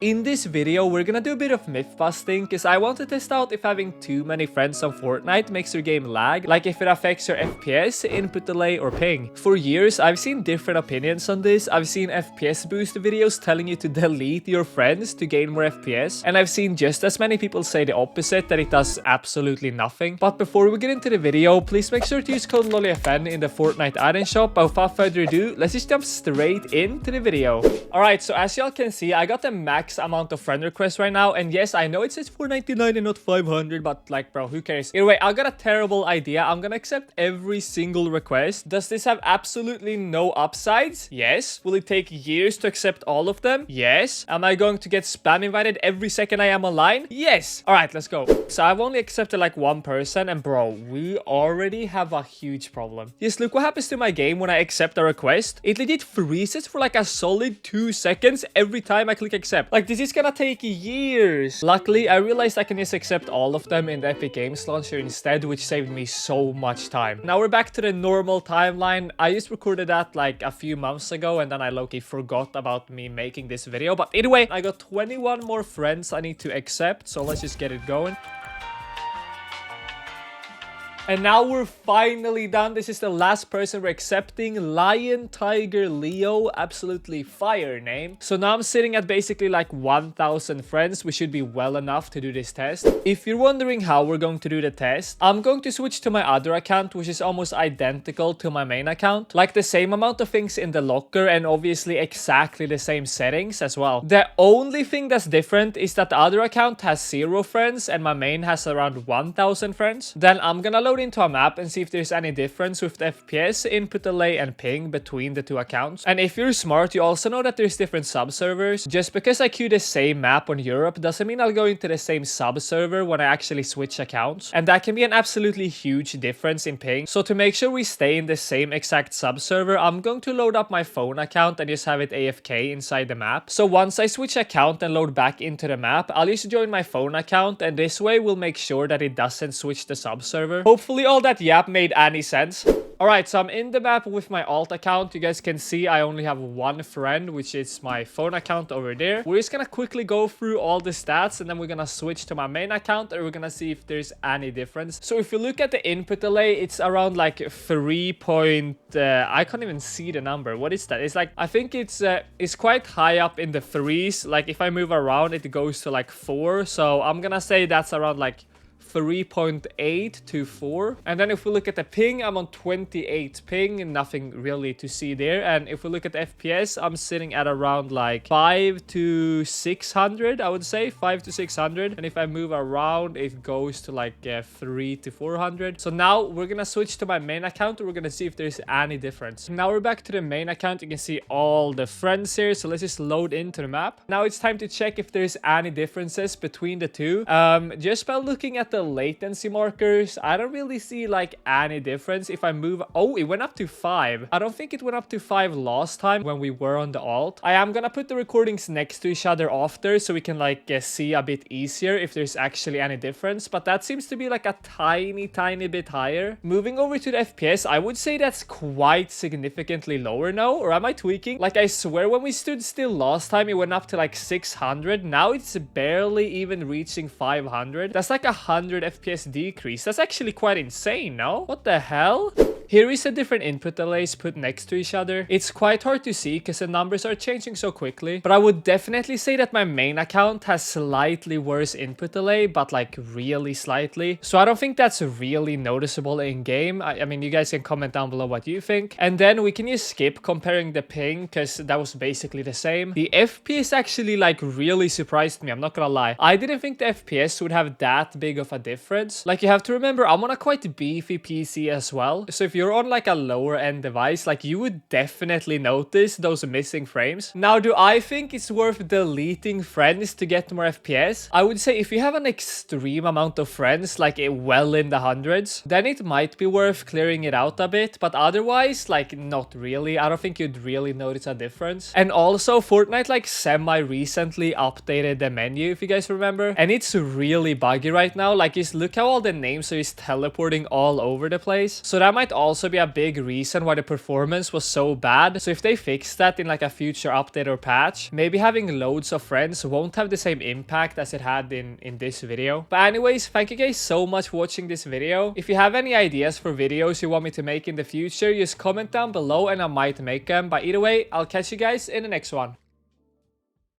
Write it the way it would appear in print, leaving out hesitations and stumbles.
In this video, we're gonna do a bit of myth busting because I want to test out if having too many friends on Fortnite makes your game lag, like if it affects your FPS, input delay, or ping. For years, I've seen different opinions on this. I've seen FPS boost videos telling you to delete your friends to gain more FPS, and I've seen just as many people say the opposite, that it does absolutely nothing. But before we get into the video, please make sure to use code LolliFN in the Fortnite item shop. But without further ado, let's just jump straight into the video. Alright, so as y'all can see, I got the max amount of friend requests right now, and yes, I know it says 499 and not 500, but like, bro, who cares? Anyway, I got a terrible idea. I'm gonna accept every single request. Does this have absolutely no upsides? Yes. Will it take years to accept all of them? Yes. Am I going to get spam invited every second I am online? Yes. Alright, let's go. So I've only accepted like one person, and bro, we already have a huge problem. Just look what happens to my game when I accept a request. It legit freezes for like a solid 2 seconds every time I click accept. Like, this is gonna take years. Luckily, I realized I can just accept all of them in the Epic Games Launcher instead, which saved me so much time. Now we're back to the normal timeline. I just recorded that like a few months ago, and then I low-key forgot about me making this video. But anyway, I got 21 more friends I need to accept, so let's just get it going. And now we're finally done. This is the last person we're accepting. Lion Tiger Leo. Absolutely fire name. So now I'm sitting at basically like 1,000 friends. We should be well enough to do this test. If you're wondering how we're going to do the test, I'm going to switch to my other account, which is almost identical to my main account. Like the same amount of things in the locker, and obviously exactly the same settings as well. The only thing that's different is that the other account has 0 friends and my main has around 1,000 friends. Then I'm gonna load into a map and see if there's any difference with the FPS, input delay, and ping between the two accounts. And if you're smart, you also know that there's different sub-servers. Just because I queue the same map on Europe doesn't mean I'll go into the same sub-server when I actually switch accounts. And that can be an absolutely huge difference in ping. So to make sure we stay in the same exact sub-server, I'm going to load up my phone account and just have it AFK inside the map. So once I switch account and load back into the map, I'll just join my phone account, and this way we'll make sure that it doesn't switch the sub-server. Hopefully all that yap made any sense. Alright, so I'm in the map with my alt account. You guys can see I only have one friend, which is my phone account over there. We're just gonna quickly go through all the stats, and then we're gonna switch to my main account, and we're gonna see if there's any difference. So if you look at the input delay, it's around like 3 point... I can't even see the number. What is that? It's like, I think it's quite high up in the 3s. Like if I move around, it goes to like 4. So I'm gonna say that's around like 3.8 to 4. And then if we look at the ping, I'm on 28 ping, and nothing really to see there. And if we look at the FPS, I'm sitting at around like 5 to 600, I would say 5 to 600. And if I move around, it goes to like 3 to 400. So now we're gonna switch to my main account, and we're gonna see if there's any difference. Now we're back to the main account. You can see all the friends here, so let's just load into the map. Now it's time to check if there's any differences between the two. Just by looking at the latency markers, I don't really see like any difference. If I move, oh, it went up to 5. I don't think it went up to 5 last time when we were on the alt. I am gonna put the recordings next to each other after, so we can like see a bit easier if there's actually any difference. But that seems to be like a tiny bit higher. Moving over to the FPS, I would say that's quite significantly lower now. Or am I tweaking? Like, I swear when we stood still last time, it went up to like 600. Now it's barely even reaching 500. That's like 100 FPS decrease. That's actually quite insane, no? What the hell? Here is the different input delays put next to each other. It's quite hard to see because the numbers are changing so quickly, but I would definitely say that my main account has slightly worse input delay, but like really slightly. So I don't think that's really noticeable in game. I mean, you guys can comment down below what you think. And then we can just skip comparing the ping because that was basically the same. The FPS actually like really surprised me, I'm not gonna lie. I didn't think the FPS would have that big of a difference. Like, you have to remember, I'm on a quite beefy PC as well. So if you're on like a lower end device, like, you would definitely notice those missing frames. Now, do I think it's worth deleting friends to get more FPS? I would say if you have an extreme amount of friends, like well in the hundreds, then it might be worth clearing it out a bit. But otherwise, like, not really. I don't think you'd really notice a difference. And also, Fortnite like semi-recently updated the menu, if you guys remember. And it's really buggy right now. Like, just look how all the names are just teleporting all over the place. So that might also also be a big reason why the performance was so bad. So if they fix that in like a future update or patch, maybe having loads of friends won't have the same impact as it had in this video. But anyways, thank you guys so much for watching this video. If you have any ideas for videos you want me to make in the future, just comment down below and I might make them. But either way, I'll catch you guys in the next one.